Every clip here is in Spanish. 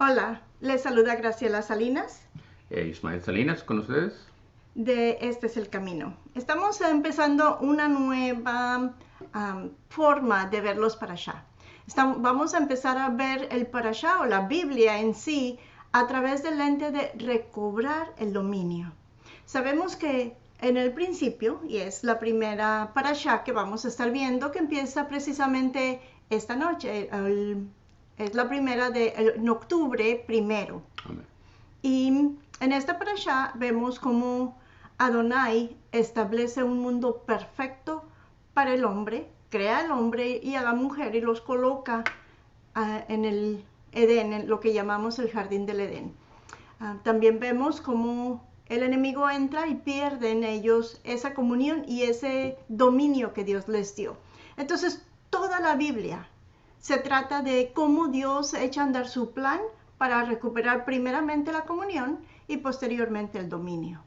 Hola, les saluda Graciela Salinas Ismael Salinas, ¿con ustedes? de Este es el Camino. Estamos empezando una nueva forma de ver los parashá. Vamos a empezar a ver el parashá o la Biblia en sí a través del lente de recobrar el dominio. Sabemos que en el principio, y es la primera parashá que vamos a estar viendo, que empieza precisamente esta noche, es la primera en octubre primero. Amén. Y en esta parashá vemos cómo Adonai establece un mundo perfecto para el hombre, crea al hombre y a la mujer y los coloca en el Edén, en lo que llamamos el jardín del Edén. También vemos cómo el enemigo entra y pierde en ellos esa comunión y ese dominio que Dios les dio. Entonces, toda la Biblia se trata de cómo Dios echa a andar su plan para recuperar primeramente la comunión y posteriormente el dominio.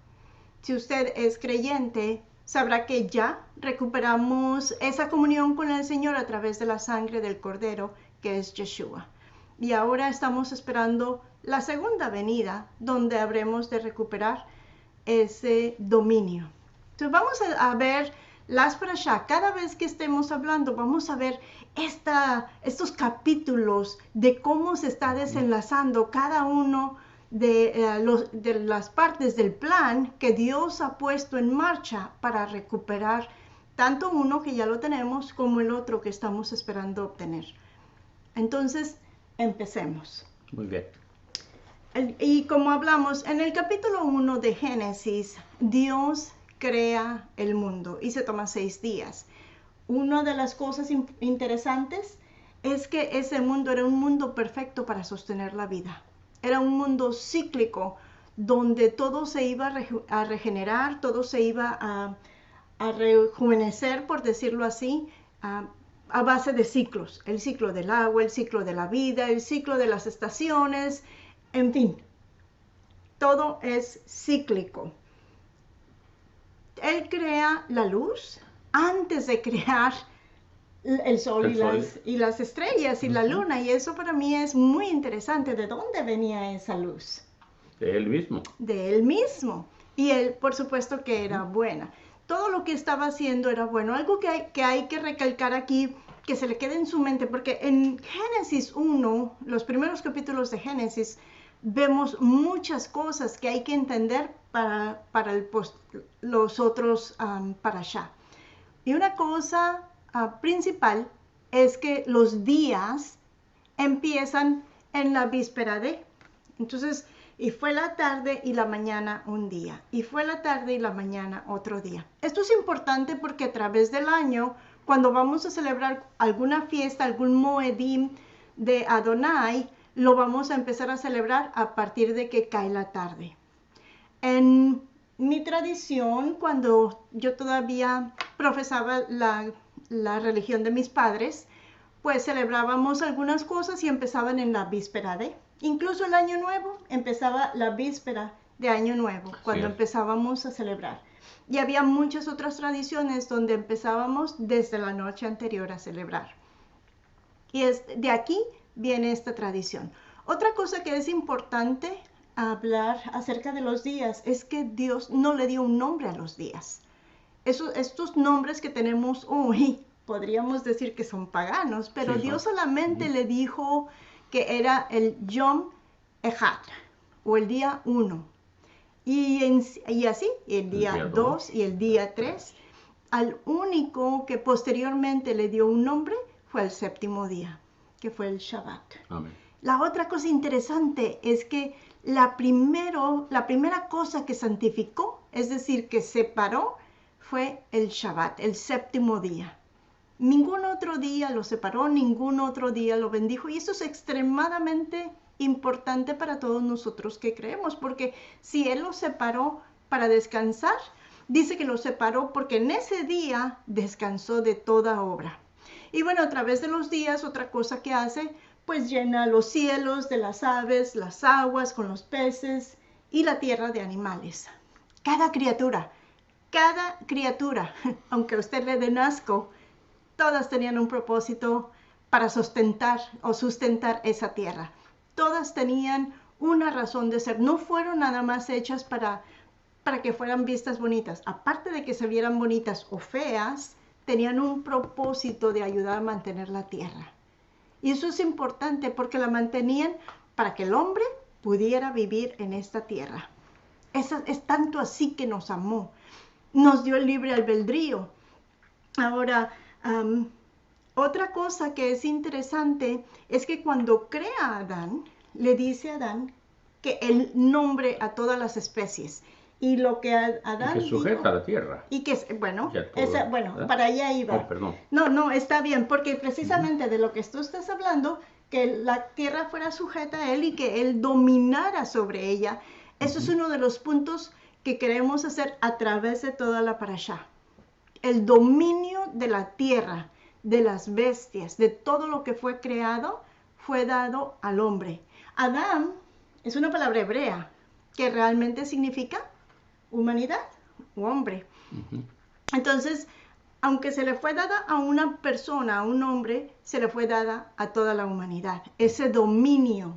Si usted es creyente, sabrá que ya recuperamos esa comunión con el Señor a través de la sangre del Cordero, que es Yeshua. Y ahora estamos esperando la segunda venida, donde habremos de recuperar ese dominio. Entonces vamos a ver las parashá. Cada vez que estemos hablando, vamos a ver estos capítulos de cómo se está desenlazando cada uno de las partes del plan que Dios ha puesto en marcha para recuperar tanto uno que ya lo tenemos como el otro que estamos esperando obtener. Entonces, empecemos. Muy bien. Y como hablamos, en el capítulo 1 de Génesis, Dios crea el mundo y se toma 6 días. Una de las cosas interesantes es que ese mundo era un mundo perfecto para sostener la vida. Era un mundo cíclico donde todo se iba a regenerar, todo se iba a rejuvenecer, por decirlo así, a base de ciclos. El ciclo del agua, el ciclo de la vida, el ciclo de las estaciones, en fin, todo es cíclico. Él crea la luz antes de crear el sol, y las estrellas y la luna, y eso para mí es muy interesante. ¿De dónde venía esa luz? De él mismo. De él mismo. Y él, por supuesto, que era buena. Todo lo que estaba haciendo era bueno. Algo que hay que recalcar aquí, que se le quede en su mente, porque en Génesis 1, los primeros capítulos de Génesis, vemos muchas cosas que hay que entender para los otros parashá. Y una cosa principal es que los días empiezan en la víspera de. Entonces, y fue la tarde y la mañana un día, y fue la tarde y la mañana otro día. Esto es importante porque a través del año, cuando vamos a celebrar alguna fiesta, algún Moedim de Adonai, lo vamos a empezar a celebrar a partir de que cae la tarde. En mi tradición, cuando yo todavía profesaba la religión de mis padres, pues celebrábamos algunas cosas y empezaban en la víspera de. Incluso el Año Nuevo empezaba la víspera de Año Nuevo, cuando empezábamos a celebrar. Y había muchas otras tradiciones donde empezábamos desde la noche anterior a celebrar. Y de aquí viene esta tradición. Otra cosa que es importante hablar acerca de los días es que Dios no le dio un nombre a los días. Estos nombres que tenemos hoy, podríamos decir que son paganos, pero Dios solamente le dijo que era el Yom Echad, o el día 1. Y así, el día 2 y el día 3. Al único que posteriormente le dio un nombre fue el séptimo día, que fue el Shabbat. Amén. La otra cosa interesante es que la primera cosa que santificó, es decir, que separó, fue el Shabbat, el séptimo día. Ningún otro día lo separó, ningún otro día lo bendijo, y eso es extremadamente importante para todos nosotros que creemos, porque si Él lo separó para descansar, dice que lo separó porque en ese día descansó de toda obra. Y bueno, a través de los días, otra cosa que hace, pues llena los cielos de las aves, las aguas con los peces y la tierra de animales. Cada criatura, aunque a usted le den asco, todas tenían un propósito para sustentar esa tierra. todas tenían una razón de ser. No fueron nada más hechas para que fueran vistas bonitas. Aparte de que se vieran bonitas o feas, tenían un propósito de ayudar a mantener la tierra. Y eso es importante porque la mantenían para que el hombre pudiera vivir en esta tierra. Es tanto así que nos amó. Nos dio el libre albedrío. Ahora, otra cosa que es interesante es que cuando crea a Adán, le dice a Adán que él nombre a todas las especies. Y lo que Adán y que sujeta dijo, a la tierra. y que, bueno, ¿verdad? para allá iba. Oh, perdón. No, está bien, porque precisamente de lo que tú estás hablando, que la tierra fuera sujeta a él y que él dominara sobre ella, eso es uno de los puntos que queremos hacer a través de toda la parashá. El dominio de la tierra, de las bestias, de todo lo que fue creado, fue dado al hombre. Adán es una palabra hebrea que realmente significa humanidad o hombre. Entonces, aunque se le fue dada a una persona, a un hombre, se le fue dada a toda la humanidad. Ese dominio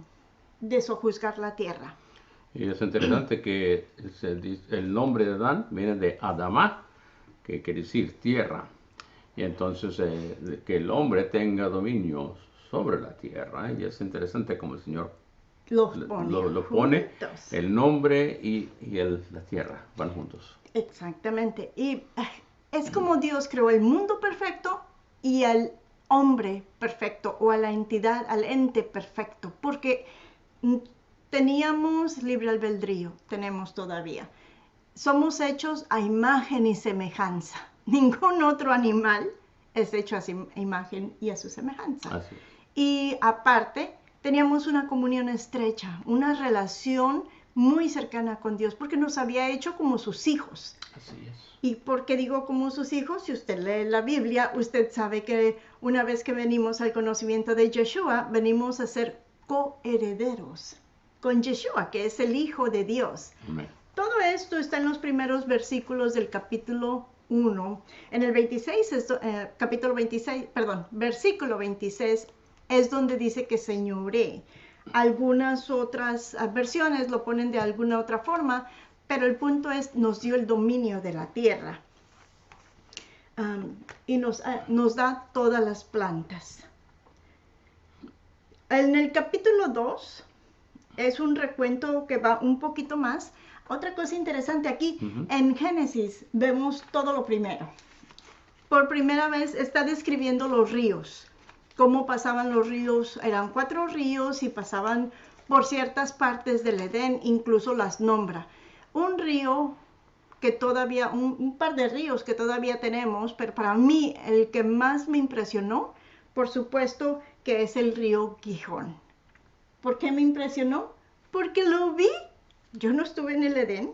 de sojuzgar la tierra. Y es interesante que el nombre de Adán viene de Adamá, que quiere decir tierra. Y entonces que el hombre tenga dominio sobre la tierra. Y es interesante como el Señor lo pone, el nombre y la tierra van juntos. Exactamente. Y es como Dios creó el mundo perfecto y al hombre perfecto, o a la entidad, al ente perfecto, porque teníamos libre albedrío, tenemos todavía. Somos hechos a imagen y semejanza. Ningún otro animal es hecho a su imagen y a su semejanza. Así es. Y aparte, teníamos una comunión estrecha, una relación muy cercana con Dios, porque nos había hecho como sus hijos. Así es. ¿Y por qué digo como sus hijos? Si usted lee la Biblia, usted sabe que una vez que venimos al conocimiento de Yeshua, venimos a ser coherederos con Yeshua, que es el Hijo de Dios. Amén. Todo esto está en los primeros versículos del capítulo 1. En el 26, versículo 26, es donde dice que señoree. Algunas otras versiones lo ponen de alguna otra forma, pero el punto es, nos dio el dominio de la tierra. Y nos da todas las plantas. En el capítulo 2 es un recuento que va un poquito más. Otra cosa interesante aquí, en Génesis vemos todo lo primero. Por primera vez está describiendo los ríos. Cómo pasaban los ríos, eran 4 ríos y pasaban por ciertas partes del Edén, incluso las nombra. Un río que todavía, un par de ríos que todavía tenemos, pero para mí el que más me impresionó, por supuesto, que es el río Gihón. ¿Por qué me impresionó? Porque lo vi. Yo no estuve en el Edén,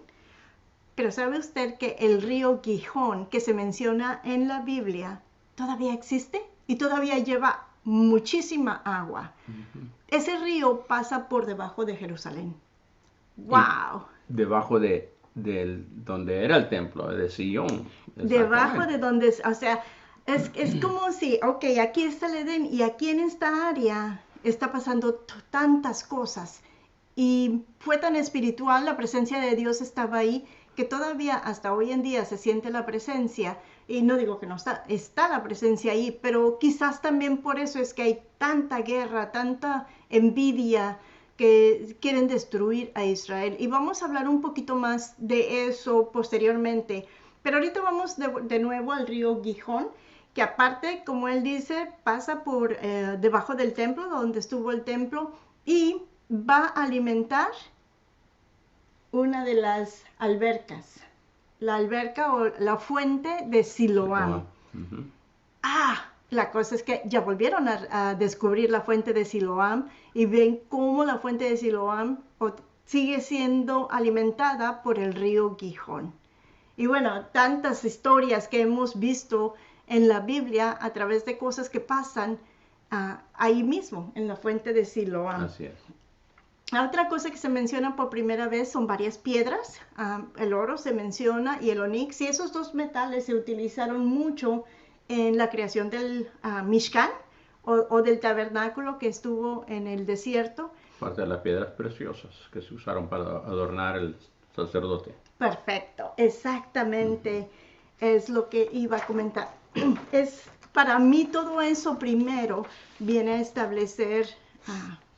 pero ¿sabe usted que el río Gihón que se menciona en la Biblia todavía existe y todavía lleva muchísima agua? Ese río pasa por debajo de Jerusalén. ¡Wow! Debajo de donde era el templo, de Sion. Debajo de donde, o sea, es como si, ok, aquí está el Edén y aquí en esta área está pasando tantas cosas. Y fue tan espiritual, la presencia de Dios estaba ahí, que todavía hasta hoy en día se siente la presencia. Y no digo que no está la presencia ahí, pero quizás también por eso es que hay tanta guerra, tanta envidia, que quieren destruir a Israel. Y vamos a hablar un poquito más de eso posteriormente. Pero ahorita vamos de nuevo al río Gihón, que aparte, como él dice, pasa por debajo del templo, donde estuvo el templo, y va a alimentar una de las albercas. La alberca o la fuente de Siloam. La cosa es que ya volvieron a descubrir la fuente de Siloam y ven cómo la fuente de Siloam sigue siendo alimentada por el río Gihón. Y bueno, tantas historias que hemos visto en la Biblia a través de cosas que pasan ahí mismo, en la fuente de Siloam. Así es. Otra cosa que se menciona por primera vez son varias piedras. El oro se menciona y el onix, y esos dos metales se utilizaron mucho en la creación del Mishkan o del tabernáculo que estuvo en el desierto. Parte de las piedras preciosas que se usaron para adornar el sacerdote. Perfecto, exactamente es lo que iba a comentar. Para mí todo eso primero viene a establecer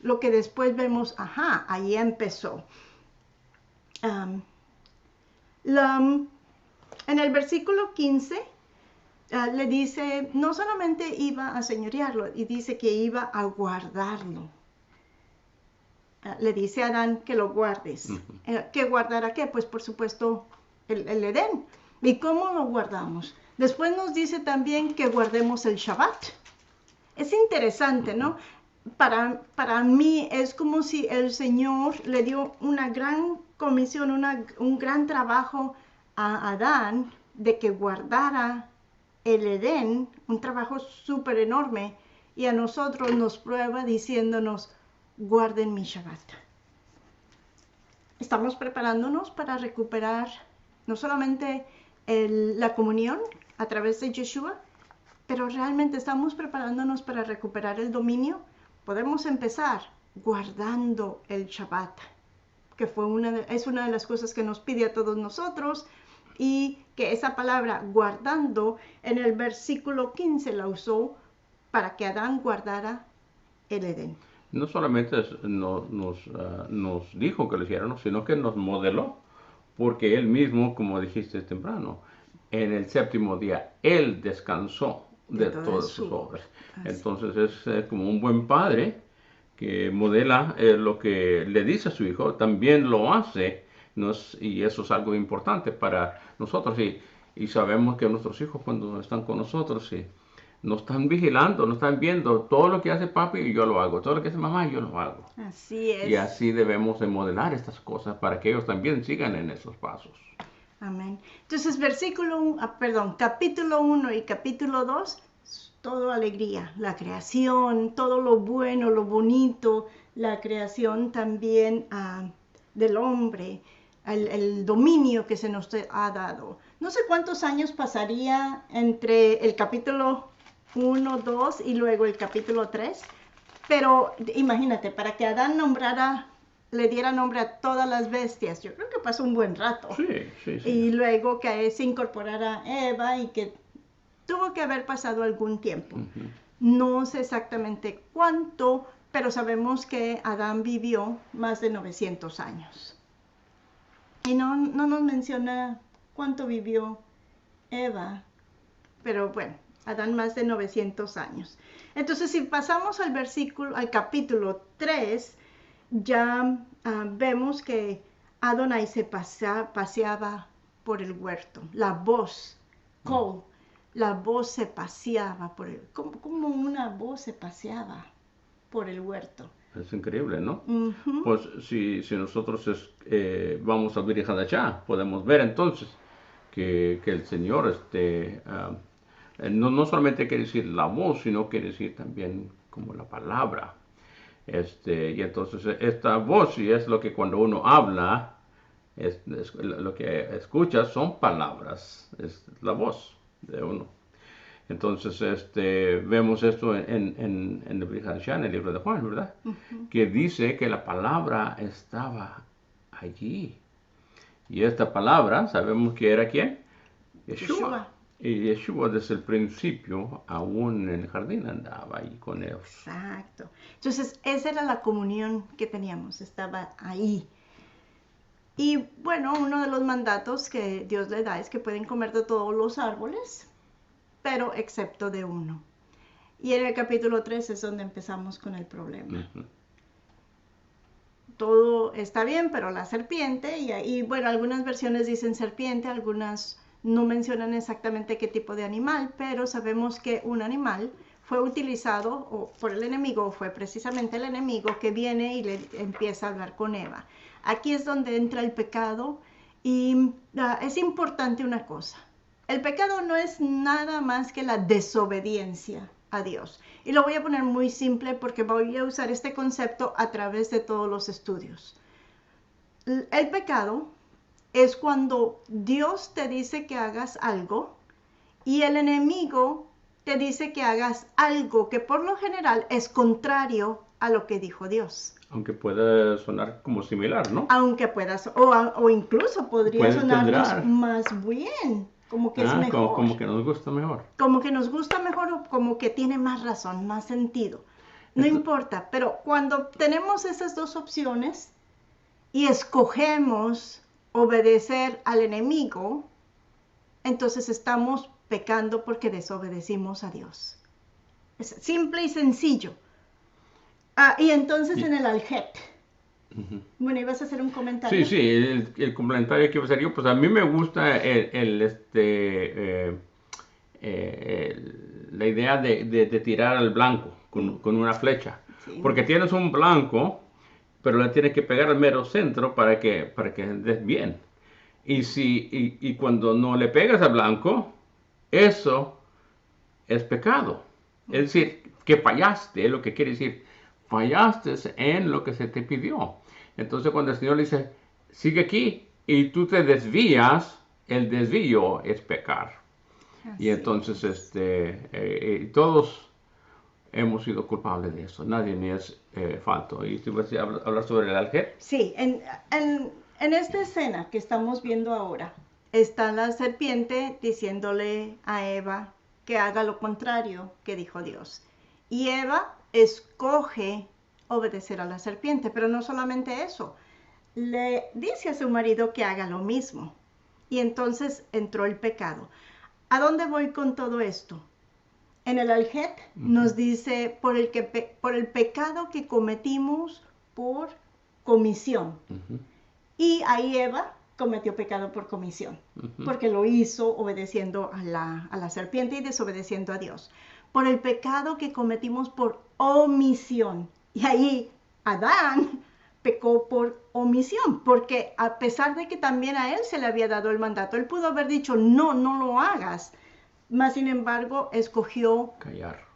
lo que después vemos, ahí empezó. En el versículo 15 le dice, no solamente iba a señorearlo, y dice que iba a guardarlo. Le dice a Adán que lo guardes. ¿Que guardará qué? Pues por supuesto el Edén. ¿Y cómo lo guardamos? Después nos dice también que guardemos el Shabbat. Es interesante, ¿no? Para mí es como si el Señor le dio una gran comisión, un gran trabajo a Adán de que guardara el Edén, un trabajo súper enorme, y a nosotros nos prueba diciéndonos, guarden mi Shabbat. Estamos preparándonos para recuperar no solamente la comunión a través de Yeshua, pero realmente estamos preparándonos para recuperar el dominio. Podemos empezar guardando el Shabbat, que es una de las cosas que nos pide a todos nosotros, y que esa palabra guardando en el versículo 15 la usó para que Adán guardara el Edén. No solamente nos dijo que lo hiciéramos, sino que nos modeló, porque él mismo, como dijiste temprano, en el séptimo día, él descansó de todas sus obras. Entonces es como un buen padre que modela lo que le dice a su hijo, también lo hace, y eso es algo importante para nosotros, y sabemos que nuestros hijos cuando están con nosotros, nos están vigilando, nos están viendo, todo lo que hace papi yo lo hago, todo lo que hace mamá yo lo hago. Así es. Y así debemos de modelar estas cosas para que ellos también sigan en esos pasos. Amén. Entonces, capítulo 1 y capítulo 2, todo alegría, la creación, todo lo bueno, lo bonito, la creación también del hombre, el dominio que se nos ha dado. No sé cuántos años pasaría entre el capítulo 1, 2 y luego el capítulo 3, pero imagínate, para que Adán le diera nombre a todas las bestias, yo creo que pasó un buen rato. Sí. Y luego que se incorporara Eva y que tuvo que haber pasado algún tiempo. No sé exactamente cuánto, pero sabemos que Adán vivió más de 900 años. Y no nos menciona cuánto vivió Eva, pero bueno, Adán más de 900 años. Entonces, si pasamos al capítulo 3, ya vemos que Adonai se paseaba por el huerto. La voz, la voz se paseaba por como una voz se paseaba por el huerto. Es increíble, ¿no? Pues si nosotros vamos a Brit Hadashah, podemos ver entonces que el Señor no solamente quiere decir la voz, sino quiere decir también como la palabra. Y entonces esta voz, y es lo que cuando uno habla, es lo que escucha son palabras, es la voz de uno. Entonces vemos esto en el Brit Hadashah, en el libro de Juan, ¿verdad? Que dice que la palabra estaba allí. Y esta palabra, sabemos que era ¿quién? Yeshua. Y Yeshua desde el principio, aún en el jardín, andaba ahí con ellos. Exacto. Entonces, esa era la comunión que teníamos, estaba ahí. Y bueno, uno de los mandatos que Dios le da es que pueden comer de todos los árboles, pero excepto de uno. Y en el capítulo 3 es donde empezamos con el problema. Todo está bien, pero la serpiente, y bueno, algunas versiones dicen serpiente, algunas no mencionan exactamente qué tipo de animal, pero sabemos que un animal fue utilizado por el enemigo, fue precisamente el enemigo que viene y le empieza a hablar con Eva. Aquí es donde entra el pecado, y es importante una cosa. El pecado no es nada más que la desobediencia a Dios. Y lo voy a poner muy simple porque voy a usar este concepto a través de todos los estudios. El pecado es cuando Dios te dice que hagas algo y el enemigo te dice que hagas algo que por lo general es contrario a lo que dijo Dios. Aunque pueda sonar como similar, ¿no? Aunque puedas, o incluso podría Puede sonarnos tendrá. más bien, como que es mejor. Como que nos gusta mejor. Como que nos gusta mejor o como que tiene más razón, más sentido. No importa, pero cuando tenemos esas dos opciones y escogemos obedecer al enemigo, entonces estamos pecando porque desobedecimos a Dios. Es simple y sencillo. Y entonces en el Aljet. Bueno, ibas a hacer un comentario. Sí, el comentario que iba a hacer yo, pues a mí me gusta la idea de tirar al blanco con una flecha. Sí. Porque tienes un blanco, pero le tienes que pegar al mero centro para que des bien. Y cuando no le pegas al blanco, eso es pecado. Es decir, que fallaste, es lo que quiere decir. Fallaste en lo que se te pidió. Entonces cuando el Señor le dice, sigue aquí, y tú te desvías, el desvío es pecar. Y entonces todos hemos sido culpables de eso. Nadie ni es falto. ¿Y tú vas a hablar sobre el Aljet? Sí, en esta escena que estamos viendo ahora, está la serpiente diciéndole a Eva que haga lo contrario que dijo Dios. Y Eva escoge obedecer a la serpiente, pero no solamente eso, le dice a su marido que haga lo mismo. Y entonces entró el pecado. ¿A dónde voy con todo esto? En el Aljet nos dice por el pecado que cometimos por comisión. Y ahí Eva cometió pecado por comisión, porque lo hizo obedeciendo a la serpiente y desobedeciendo a Dios. Por el pecado que cometimos por omisión. Y ahí Adán pecó por omisión, porque a pesar de que también a él se le había dado el mandato, él pudo haber dicho, no lo hagas. Mas, sin embargo, escogió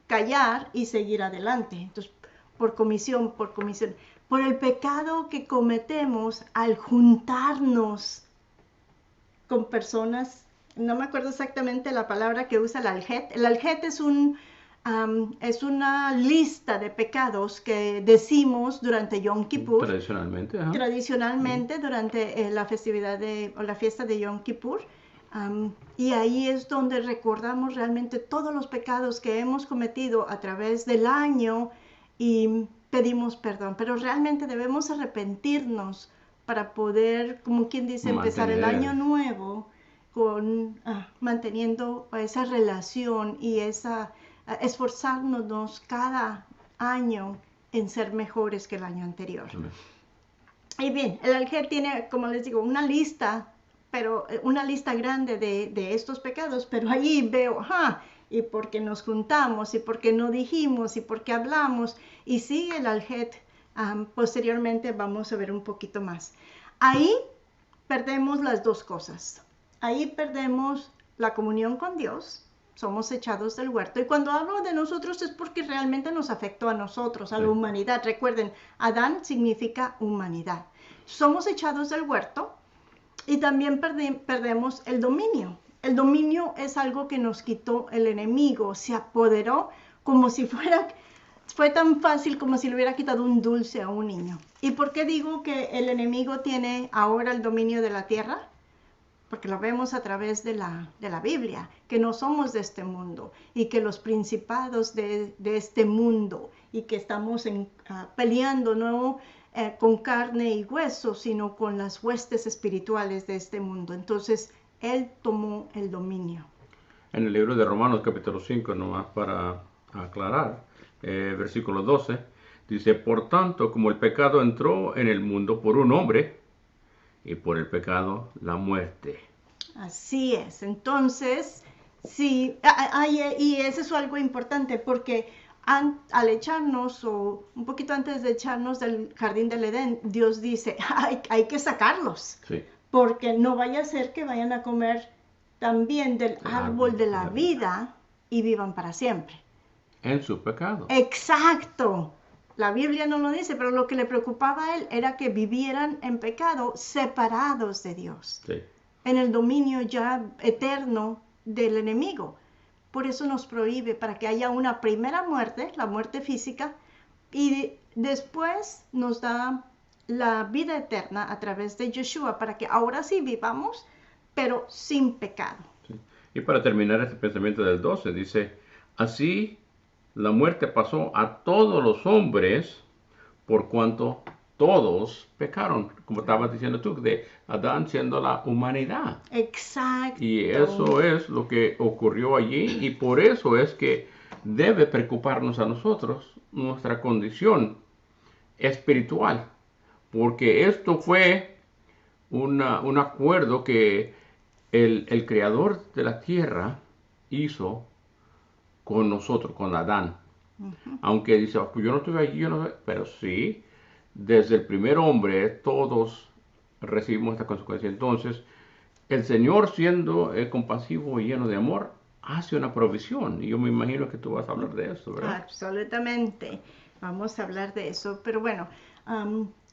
callar y seguir adelante. Entonces, por comisión, por el pecado que cometemos al juntarnos con personas, no me acuerdo exactamente la palabra que usa el Aljet. El Aljet es una lista de pecados que decimos durante Yom Kippur. Tradicionalmente durante la festividad o la fiesta de Yom Kippur. Y ahí es donde recordamos realmente todos los pecados que hemos cometido a través del año y pedimos perdón. Pero realmente debemos arrepentirnos para poder, como quien dice, empezar el año nuevo manteniendo esa relación y esforzándonos cada año en ser mejores que el año anterior. Y bien, el Aljet tiene, como les digo, una lista grande de estos pecados, pero allí veo, y porque nos juntamos, y porque no dijimos, y porque hablamos, y sigue el Aljet, posteriormente vamos a ver un poquito más. Ahí perdemos las dos cosas. Ahí perdemos la comunión con Dios, somos echados del huerto, y cuando hablo de nosotros es porque realmente nos afectó a nosotros, a la humanidad. Recuerden, Adán significa humanidad. Somos echados del huerto, y también perdemos el dominio. El dominio es algo que nos quitó el enemigo, se apoderó como si fue tan fácil como si le hubiera quitado un dulce a un niño. ¿Y por qué digo que el enemigo tiene ahora el dominio de la tierra? Porque lo vemos a través de la Biblia, que no somos de este mundo y que los principados de este mundo y que estamos peleando, no con carne y hueso, sino con las huestes espirituales de este mundo. Entonces, él tomó el dominio. En el libro de Romanos, capítulo 5, nomás para aclarar, versículo 12, dice, por tanto, como el pecado entró en el mundo por un hombre, y por el pecado la muerte. Así es. Entonces, sí, y eso es algo importante, porque al echarnos, o un poquito antes de echarnos del jardín del Edén, Dios dice, hay que sacarlos, porque no vaya a ser que vayan a comer también del árbol de la vida y vivan para siempre. En su pecado. Exacto. La Biblia no lo dice, pero lo que le preocupaba a él era que vivieran en pecado, separados de Dios, en el dominio ya eterno del enemigo. por eso nos prohíbe, para que haya una primera muerte, la muerte física, y después nos da la vida eterna a través de Yeshua, para que ahora sí vivamos, pero sin pecado. Sí. Y para terminar este pensamiento del 12, dice, así la muerte pasó a todos los hombres por cuanto todos pecaron, como estabas diciendo tú, de Adán siendo la humanidad. Exacto. Y eso es lo que ocurrió allí y por eso es que debe preocuparnos a nosotros nuestra condición espiritual, porque esto fue un acuerdo que el creador de la tierra hizo con nosotros, con Adán. Aunque dice, pues yo no estuve allí, yo no sé", pero sí, desde el primer hombre todos recibimos esta consecuencia. Entonces, el Señor siendo compasivo y lleno de amor, hace una provisión. Y yo me imagino que tú vas a hablar de eso, ¿verdad? Absolutamente. Vamos a hablar de eso. Pero bueno,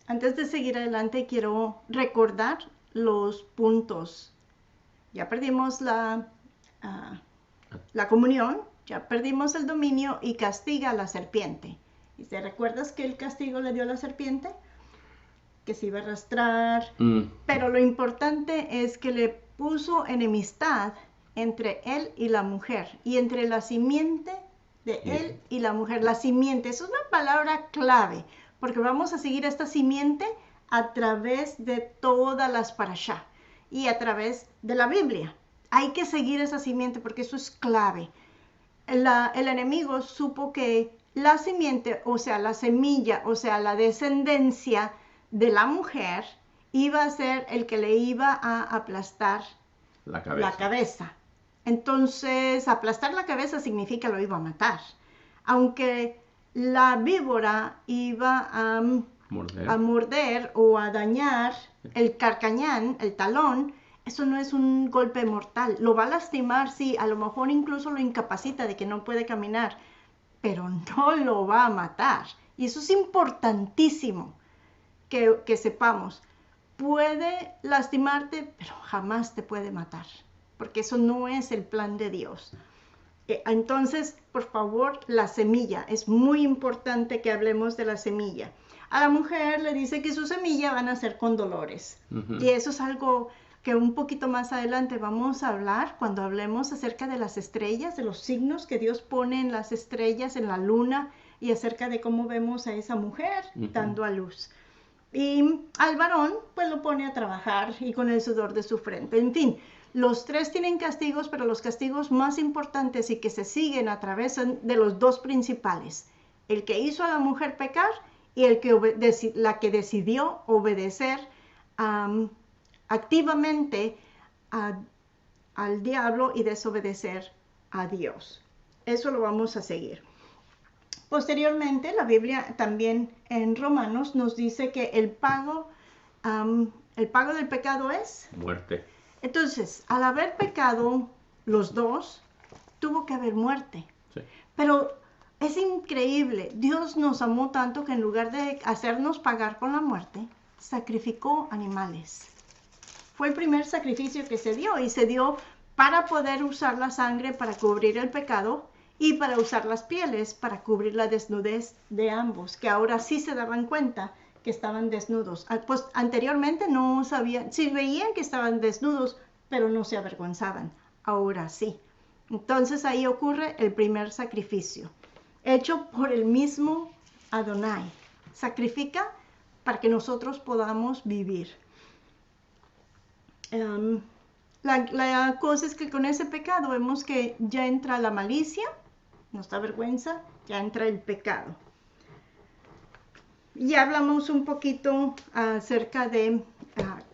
antes de seguir adelante, quiero recordar los puntos. Ya perdimos la comunión, ya perdimos el dominio y castiga a la serpiente. ¿Y te recuerdas que el castigo le dio a la serpiente? Que se iba a arrastrar. Pero lo importante es que le puso enemistad entre él y la mujer y entre la simiente de él y la mujer. La simiente, eso es una palabra clave, porque vamos a seguir esta simiente a través de todas las parashá y a través de la Biblia. Hay que seguir esa simiente porque eso es clave. El enemigo supo que la simiente, o sea, la semilla, o sea, la descendencia de la mujer iba a ser el que le iba a aplastar la cabeza. Entonces, aplastar la cabeza significa lo iba a matar. Aunque la víbora iba a morder o a dañar el carcañán, el talón, eso no es un golpe mortal. Lo va a lastimar, sí, a lo mejor incluso lo incapacita de que no puede caminar, pero no lo va a matar. Y eso es importantísimo que sepamos. Puede lastimarte, pero jamás te puede matar, porque eso no es el plan de Dios. Entonces, por favor, la semilla. Es muy importante que hablemos de la semilla. A la mujer le dice que su semilla van a ser con dolores. Y eso es algo que un poquito más adelante vamos a hablar cuando hablemos acerca de las estrellas, de los signos que Dios pone en las estrellas, en la luna, y acerca de cómo vemos a esa mujer dando a luz. Y al varón, pues lo pone a trabajar y con el sudor de su frente. En fin, los tres tienen castigos, pero los castigos más importantes y que se siguen a través de los dos principales. El que hizo a la mujer pecar y la que decidió obedecer activamente al diablo y desobedecer a Dios. Eso lo vamos a seguir. Posteriormente, la Biblia también en Romanos nos dice que el pago del pecado es muerte. Entonces, al haber pecado los dos, tuvo que haber muerte. Sí. Pero es increíble. Dios nos amó tanto que en lugar de hacernos pagar con la muerte, sacrificó animales. Fue el primer sacrificio que se dio y se dio para poder usar la sangre para cubrir el pecado y para usar las pieles para cubrir la desnudez de ambos, que ahora sí se daban cuenta que estaban desnudos. Pues anteriormente no sabían, sí veían que estaban desnudos, pero no se avergonzaban. Ahora sí. Entonces ahí ocurre el primer sacrificio, hecho por el mismo Adonai. Sacrifica para que nosotros podamos vivir. La cosa es que con ese pecado vemos que ya entra la malicia, nos da vergüenza, ya entra el pecado. Ya hablamos un poquito acerca de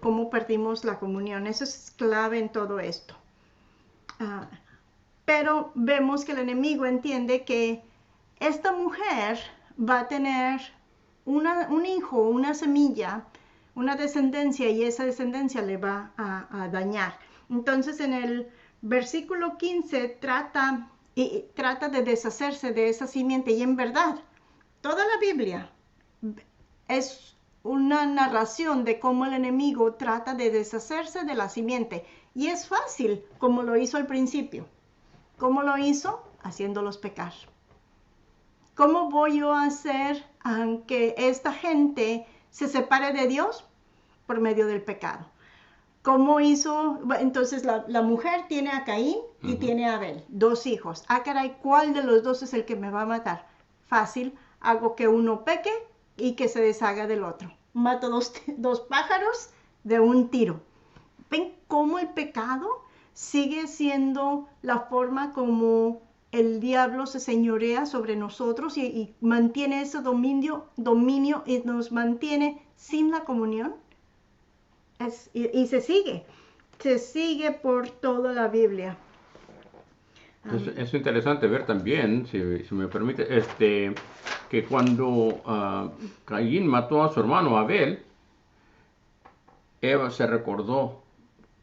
cómo perdimos la comunión. Eso es clave en todo esto. Pero vemos que el enemigo entiende que esta mujer va a tener un hijo, una semilla, una descendencia, y esa descendencia le va a dañar. Entonces en el versículo 15 trata de deshacerse de esa simiente, y en verdad toda la Biblia es una narración de cómo el enemigo trata de deshacerse de la simiente, y es fácil como lo hizo al principio. ¿Cómo lo hizo? Haciéndolos pecar. ¿Cómo voy yo a hacer que esta gente se separe de Dios? Por medio del pecado. ¿Cómo hizo? Entonces la mujer tiene a Caín y tiene a Abel, 2 hijos. Ah, caray, ¿cuál de los 2 es el que me va a matar? Fácil, hago que uno peque y que se deshaga del otro. Mato dos pájaros de un tiro. ¿Ven cómo el pecado sigue siendo la forma como el diablo se señorea sobre nosotros y mantiene ese dominio y nos mantiene sin la comunión? Y se sigue por toda la Biblia. Es interesante ver también, si me permite, que cuando Caín mató a su hermano Abel, Eva se recordó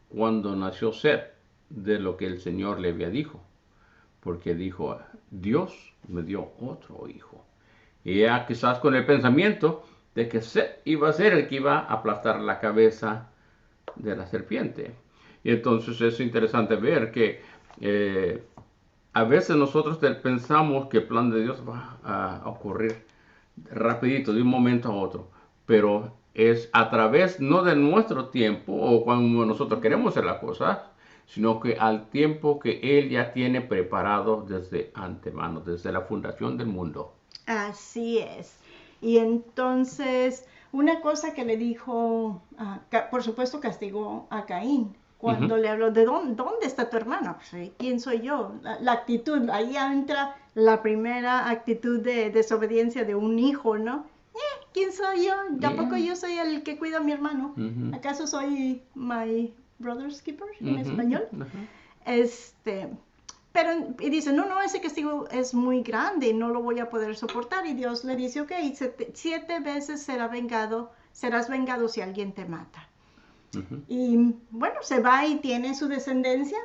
cuando nació Set de lo que el Señor le había dicho, porque dijo, Dios me dio otro hijo. Y ella quizás con el pensamiento de que Set iba a ser el que iba a aplastar la cabeza de la serpiente. Y entonces es interesante ver que a veces nosotros pensamos que el plan de Dios va a ocurrir rapidito, de un momento a otro, pero es a través no de nuestro tiempo o cuando nosotros queremos hacer las cosas, sino que al tiempo que Él ya tiene preparado desde antemano, desde la fundación del mundo. Así es. Y entonces, una cosa que le dijo, por supuesto castigó a Caín, cuando le habló, ¿de dónde está tu hermano? Pues, ¿quién soy yo? La actitud, ahí entra la primera actitud de desobediencia de un hijo, ¿no? ¿Quién soy yo? ¿Tampoco yo soy el que cuida a mi hermano? ¿Acaso soy my brother's keeper en español? Pero, y dice, no, ese castigo es muy grande y no lo voy a poder soportar. Y Dios le dice, ok, 7 veces serás vengado si alguien te mata. Y bueno, se va y tiene su descendencia.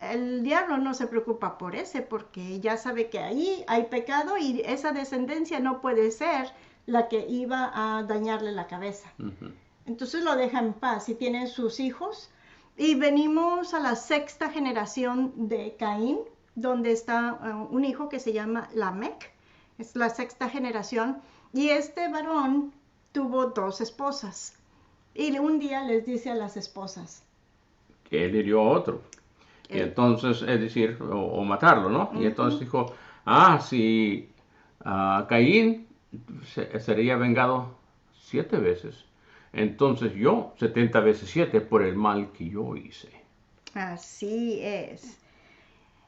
El diablo no se preocupa por ese, porque ya sabe que ahí hay pecado y esa descendencia no puede ser la que iba a dañarle la cabeza. Entonces lo deja en paz y tiene sus hijos. Y venimos a la 6ª generación de Caín, donde está un hijo que se llama Lamec. Es la 6ª generación. Y este varón tuvo 2 esposas. Y un día les dice a las esposas que él hirió a otro. Y entonces, es decir, o matarlo, ¿no? Y entonces dijo, si Caín sería vengado 7 veces, entonces yo 70 veces 7 por el mal que yo hice. Así es.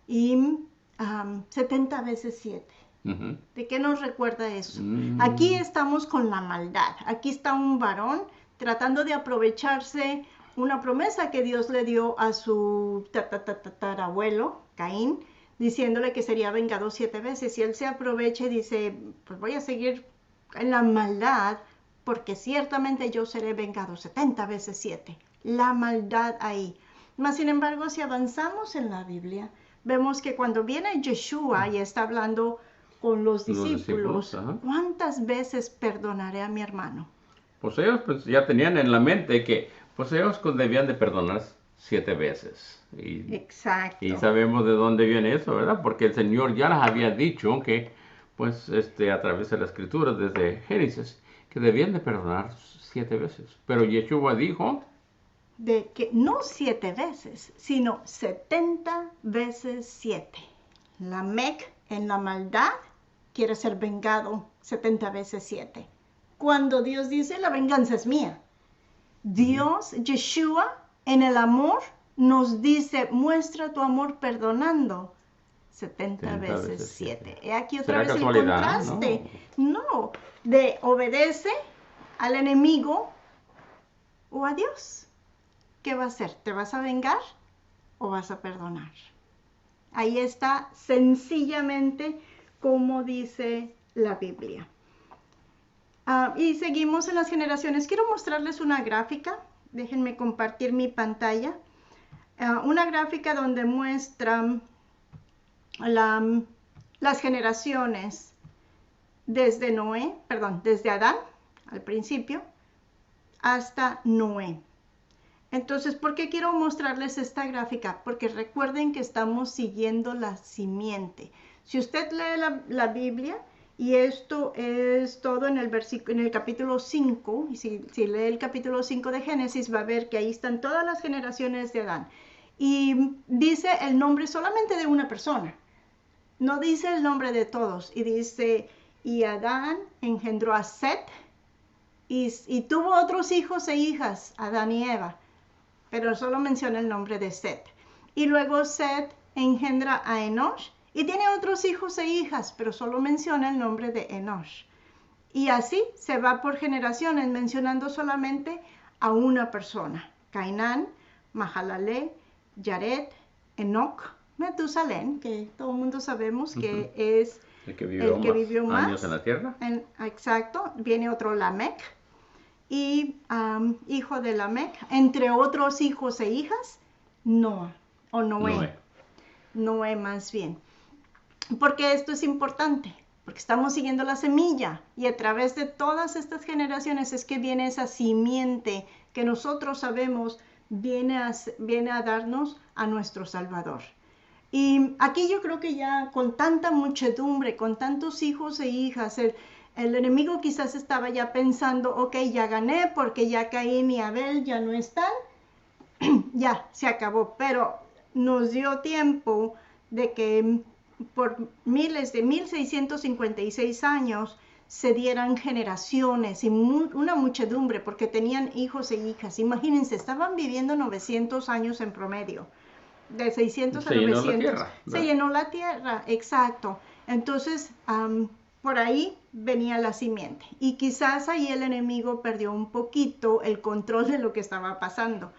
Y 70 veces 7. ¿De qué nos recuerda eso? Aquí estamos con la maldad. Aquí está un varón tratando de aprovecharse una promesa que Dios le dio a su tatarabuelo, Caín, diciéndole que sería vengado 7 veces. Y él se aprovecha y dice, pues voy a seguir en la maldad, porque ciertamente yo seré vengado 70 veces 7. La maldad ahí. Mas, sin embargo, si avanzamos en la Biblia, vemos que cuando viene Yeshua y está hablando con los discípulos, ¿cuántas veces perdonaré a mi hermano? Pues ellos ya tenían en la mente que pues ellos debían de perdonar 7 veces. Exacto. Y sabemos de dónde viene eso, ¿verdad? Porque el Señor ya les había dicho que, pues, a través de la Escritura, desde Génesis, que debían de perdonar 7 veces. Pero Yeshua dijo de que no 7 veces, sino 70 veces 7. Lamec en la maldad quiere ser vengado 70 veces 7. Cuando Dios dice, la venganza es mía. Dios, Yeshua, en el amor, nos dice, muestra tu amor perdonando 70 veces 7. He aquí otra vez el contraste. No, de obedece al enemigo o a Dios. ¿Qué va a hacer? ¿Te vas a vengar o vas a perdonar? Ahí está sencillamente como dice la Biblia. Y seguimos en las generaciones. Quiero mostrarles una gráfica. Déjenme compartir mi pantalla. Una gráfica donde muestra las generaciones desde desde Adán, al principio, hasta Noé. Entonces, ¿por qué quiero mostrarles esta gráfica? Porque recuerden que estamos siguiendo la simiente. Si usted lee la Biblia, y esto es todo en el capítulo 5, y si lee el capítulo 5 de Génesis, va a ver que ahí están todas las generaciones de Adán. Y dice el nombre solamente de una persona, no dice el nombre de todos. Y dice, y Adán engendró a Set, y tuvo otros hijos e hijas, Adán y Eva, pero solo menciona el nombre de Set. Y luego Set engendra a Enosh y tiene otros hijos e hijas, pero solo menciona el nombre de Enosh. Y así se va por generaciones, mencionando solamente a una persona: Cainán, Mahalalel, Yared, Enoch, Metusalén, que todo el mundo sabemos que es el que vivió más años en la tierra. Exacto. Viene otro Lamec, y hijo de Lamec, entre otros hijos e hijas, Noé. Noé más bien. Porque esto es importante, porque estamos siguiendo la semilla, y a través de todas estas generaciones es que viene esa simiente que nosotros sabemos viene a darnos a nuestro Salvador. Y aquí yo creo que ya con tanta muchedumbre, con tantos hijos e hijas, el enemigo quizás estaba ya pensando, ok, ya gané porque ya Caín y Abel ya no están, ya se acabó. Pero nos dio tiempo de que por miles de 1656 años se dieran generaciones y una muchedumbre, porque tenían hijos e hijas. Imagínense, estaban viviendo 900 años en promedio, de 600 a 900. Se llenó la tierra, se llenó la tierra, exacto. Entonces, por ahí venía la simiente. Y quizás ahí el enemigo perdió un poquito el control de lo que estaba pasando.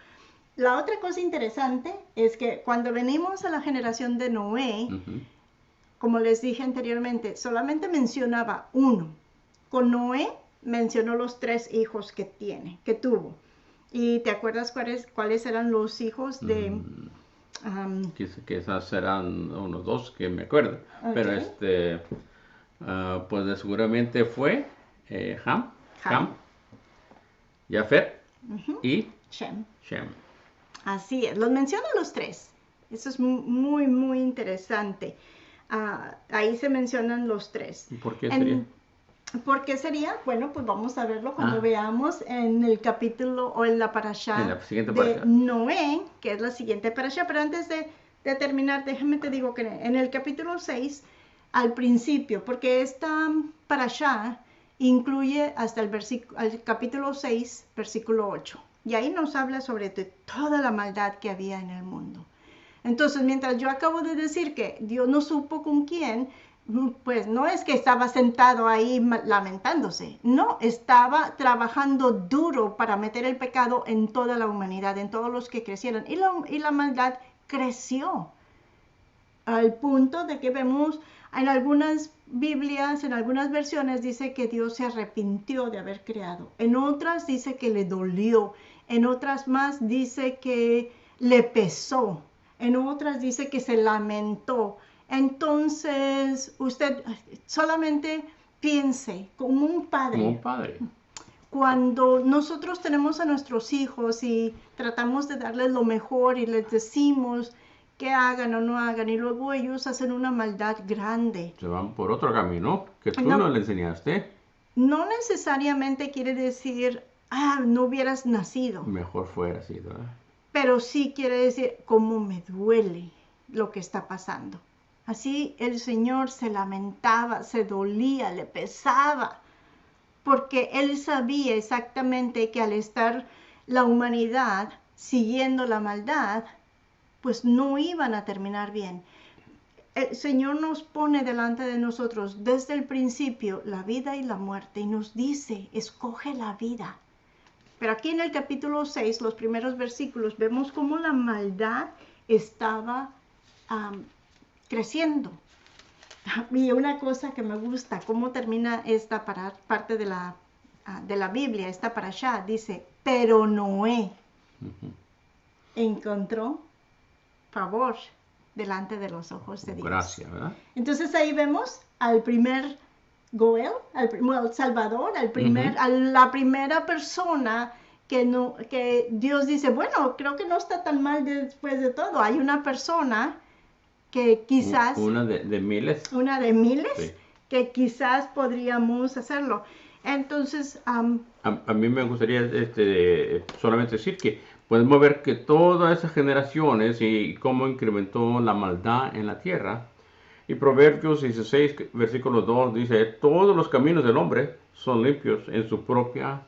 La otra cosa interesante es que cuando venimos a la generación de Noé, como les dije anteriormente, solamente mencionaba uno. Con Noé mencionó los 3 hijos que tuvo. ¿Y te acuerdas cuáles eran los hijos de...? Quizás serán unos 2 que me acuerdo. Okay. Pero pues seguramente fue Ham, Jafet y Shem. Shem. Así es, los menciona los 3. Eso es muy, muy interesante. Ahí se mencionan los 3. ¿Por qué sería? ¿Por qué sería? Bueno, pues vamos a verlo cuando veamos en el capítulo o en la parashá de Noé, que es la siguiente parashá. Pero antes de terminar, déjame te digo que en el capítulo 6, al principio, porque esta parashá incluye hasta el capítulo 6, versículo 8. Y ahí nos habla sobre toda la maldad que había en el mundo. Entonces, mientras yo acabo de decir que Dios no supo con quién, pues no es que estaba sentado ahí lamentándose, no, estaba trabajando duro para meter el pecado en toda la humanidad, en todos los que crecieron, y la maldad creció, al punto de que vemos en algunas Biblias, en algunas versiones dice que Dios se arrepintió de haber creado, en otras dice que le dolió, en otras más dice que le pesó, en otras dice que se lamentó. Entonces, usted solamente piense como un padre. Como un padre. Cuando nosotros tenemos a nuestros hijos y tratamos de darles lo mejor y les decimos que hagan o no hagan, y luego ellos hacen una maldad grande. Se van por otro camino que tú no le enseñaste. No necesariamente quiere decir, no hubieras nacido. Mejor fuera sido, ¿eh? Pero sí quiere decir, cómo me duele lo que está pasando. Así el Señor se lamentaba, se dolía, le pesaba, porque Él sabía exactamente que al estar la humanidad siguiendo la maldad, pues no iban a terminar bien. El Señor nos pone delante de nosotros desde el principio la vida y la muerte y nos dice, escoge la vida. Pero aquí en el capítulo 6, los primeros versículos, vemos cómo la maldad estaba creciendo. Y una cosa que me gusta, cómo termina esta parte de la Biblia, esta parashá, dice, pero Noé encontró favor delante de los ojos de Dios. Gracias, ¿verdad? Entonces ahí vemos al primer Goel, al Salvador, a la primera persona que Dios dice, bueno, creo que no está tan mal después de todo. Hay una persona que quizás... Una de miles. Una de miles, Sí. que quizás podríamos hacerlo. Entonces, A mí me gustaría solamente decir que podemos ver que todas esas generaciones y cómo incrementó la maldad en la tierra. Y Proverbios 16, versículo 2 dice, todos los caminos del hombre son limpios en su propia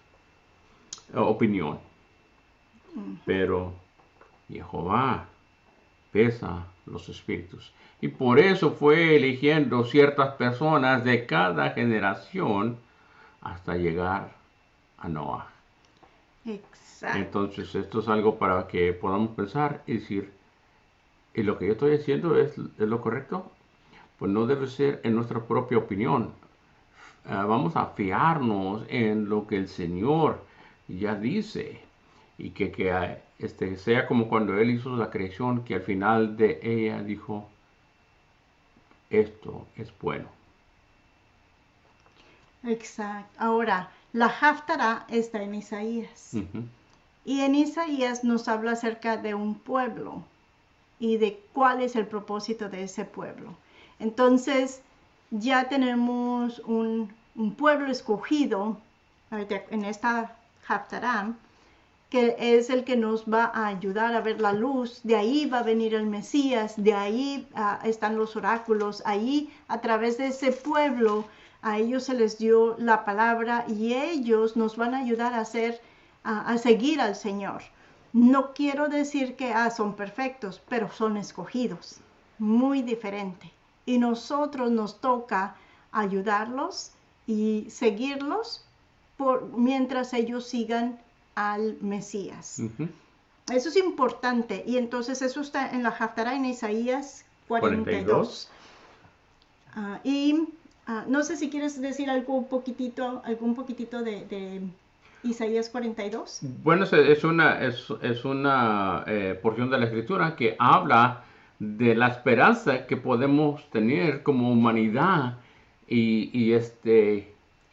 opinión. Pero Jehová pesa los espíritus. Y por eso fue eligiendo ciertas personas de cada generación hasta llegar a Noah. exacto. Entonces esto es algo para que podamos pensar y decir, ¿y lo que yo estoy haciendo es lo correcto? Pues no debe ser en nuestra propia opinión. Vamos a fiarnos en lo que el Señor ya dice y que sea como cuando Él hizo la creación, que al final de ella dijo, esto es bueno. Exacto. Ahora, la Haftará está en Isaías. Ujú. Y en Isaías nos habla acerca de un pueblo y de cuál es el propósito de ese pueblo. Entonces, ya tenemos un pueblo escogido en esta Haftará, que es el que nos va a ayudar a ver la luz. De ahí va a venir el Mesías, de ahí están los oráculos, ahí a través de ese pueblo a ellos se les dio la palabra y ellos nos van a ayudar a seguir al Señor. No quiero decir que son perfectos, pero son escogidos, muy diferente. Y nosotros nos toca ayudarlos y seguirlos mientras ellos sigan al Mesías. Ujú. Eso es importante. Y entonces eso está en la Haftará en Isaías 42. No sé si quieres decir algún poquitito de Isaías 42. Bueno, es una porción de la Escritura que habla de la esperanza que podemos tener como humanidad y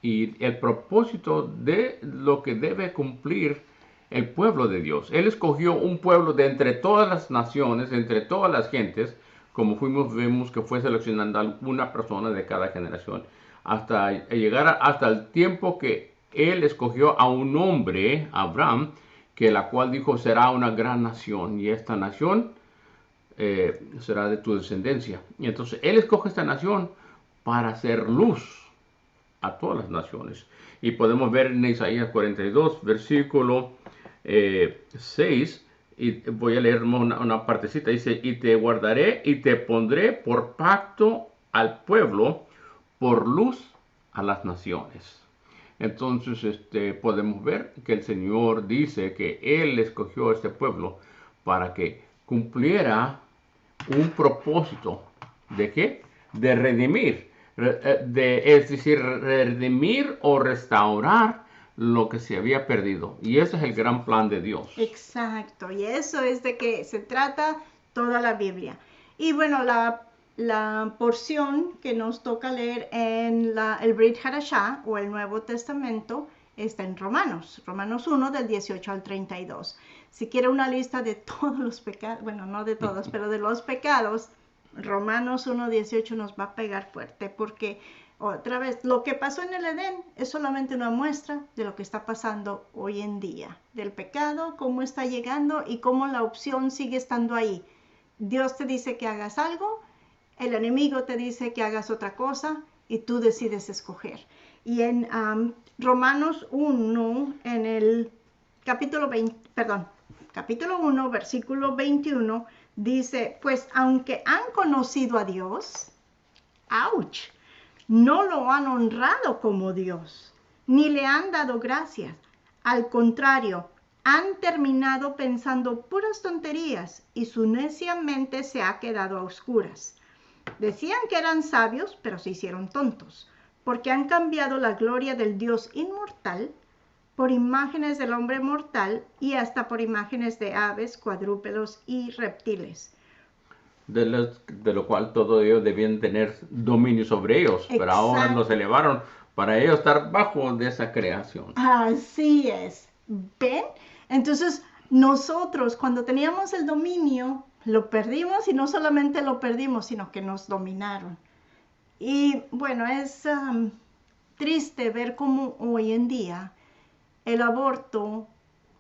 el propósito de lo que debe cumplir el pueblo de Dios. Él escogió un pueblo de entre todas las naciones, entre todas las gentes, como vemos que fue seleccionando a una persona de cada generación, hasta llegar hasta el tiempo que él escogió a un hombre, Abraham, que la cual dijo será una gran nación, y esta nación será de tu descendencia. Y entonces él escoge esta nación para hacer luz a todas las naciones. Y podemos ver en Isaías 42, versículo 6, y voy a leer una partecita, dice, y te guardaré y te pondré por pacto al pueblo, por luz a las naciones. Entonces podemos ver que el Señor dice que Él escogió a este pueblo para que cumpliera un propósito. ¿De qué? De redimir. Es decir, redimir o restaurar lo que se había perdido. Y ese es el gran plan de Dios. Exacto. Y eso es de que se trata toda la Biblia. Y bueno, la porción que nos toca leer en el Brit Hadashah o el Nuevo Testamento está en Romanos 1 del 18 al 32. Si quiere una lista de todos los pecados, bueno, no de todos, pero de los pecados, Romanos 1, 18 nos va a pegar fuerte porque otra vez, lo que pasó en el Edén es solamente una muestra de lo que está pasando hoy en día, del pecado, cómo está llegando y cómo la opción sigue estando ahí. Dios te dice que hagas algo, el enemigo te dice que hagas otra cosa y tú decides escoger. Y en Romanos 1, en el capítulo 1, versículo 21, dice, pues aunque han conocido a Dios, ¡ouch!, no lo han honrado como Dios, ni le han dado gracias. Al contrario, han terminado pensando puras tonterías y su necia mente se ha quedado a oscuras. Decían que eran sabios, pero se hicieron tontos, porque han cambiado la gloria del Dios inmortal por imágenes del hombre mortal y hasta por imágenes de aves, cuadrúpedos y reptiles. De lo cual todos ellos debían tener dominio sobre ellos, Exacto. Pero ahora los elevaron para ellos estar bajo de esa creación. Así es. ¿Ven? Entonces, nosotros cuando teníamos el dominio, lo perdimos y no solamente lo perdimos, sino que nos dominaron. Y bueno, es triste ver cómo hoy en día el aborto,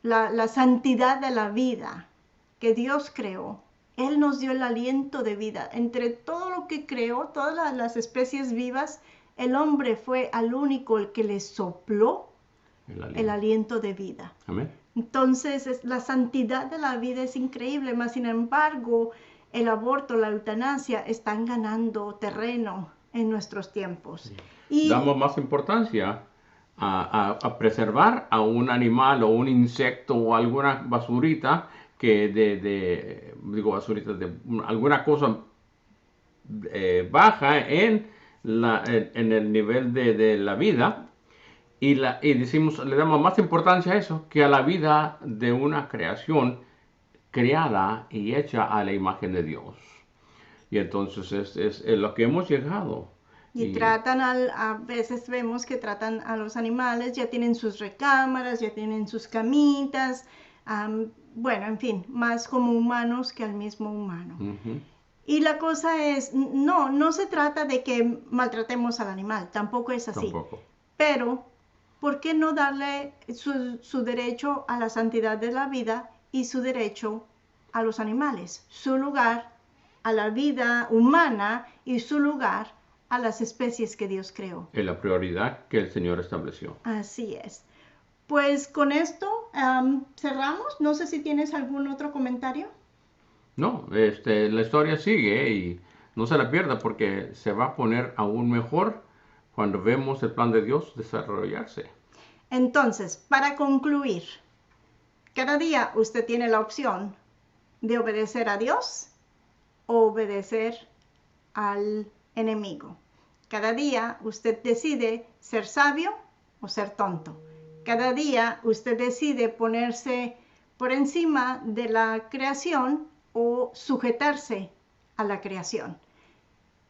la santidad de la vida que Dios creó, Él nos dio el aliento de vida. Entre todo lo que creó, todas las especies vivas, el hombre fue al único el que le sopló el aliento de vida. Amén. Entonces, la santidad de la vida es increíble, mas sin embargo, el aborto, la eutanasia están ganando terreno en nuestros tiempos. Sí. Y damos más importancia a preservar a un animal o un insecto o alguna basurita que digo basurita, de alguna cosa baja en el nivel de la vida. Y decimos, le damos más importancia a eso que a la vida de una creación creada y hecha a la imagen de Dios. Y entonces es lo que hemos llegado. Y tratan a veces vemos que tratan a los animales, ya tienen sus recámaras, ya tienen sus camitas, bueno, en fin, más como humanos que al mismo humano. Uh-huh. Y la cosa es, no se trata de que maltratemos al animal, tampoco es así. Tampoco. Pero, ¿por qué no darle su derecho a la santidad de la vida y su derecho a los animales? Su lugar a la vida humana y su lugar a las especies que Dios creó. Es la prioridad que el Señor estableció. Así es. Pues con esto cerramos. No sé si tienes algún otro comentario. No, la historia sigue y no se la pierda porque se va a poner aún mejor cuando vemos el plan de Dios desarrollarse. Entonces, para concluir, cada día usted tiene la opción de obedecer a Dios o obedecer al enemigo. Cada día usted decide ser sabio o ser tonto. Cada día usted decide ponerse por encima de la creación o sujetarse a la creación.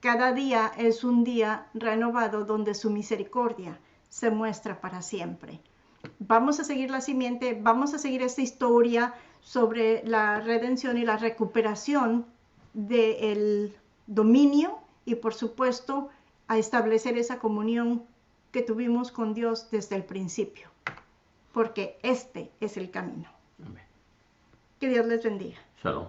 Cada día es un día renovado donde su misericordia se muestra para siempre. Vamos a seguir la simiente, vamos a seguir esta historia sobre la redención y la recuperación del dominio y por supuesto a establecer esa comunión que tuvimos con Dios desde el principio, porque este es el camino. Amén. Que Dios les bendiga. Shalom.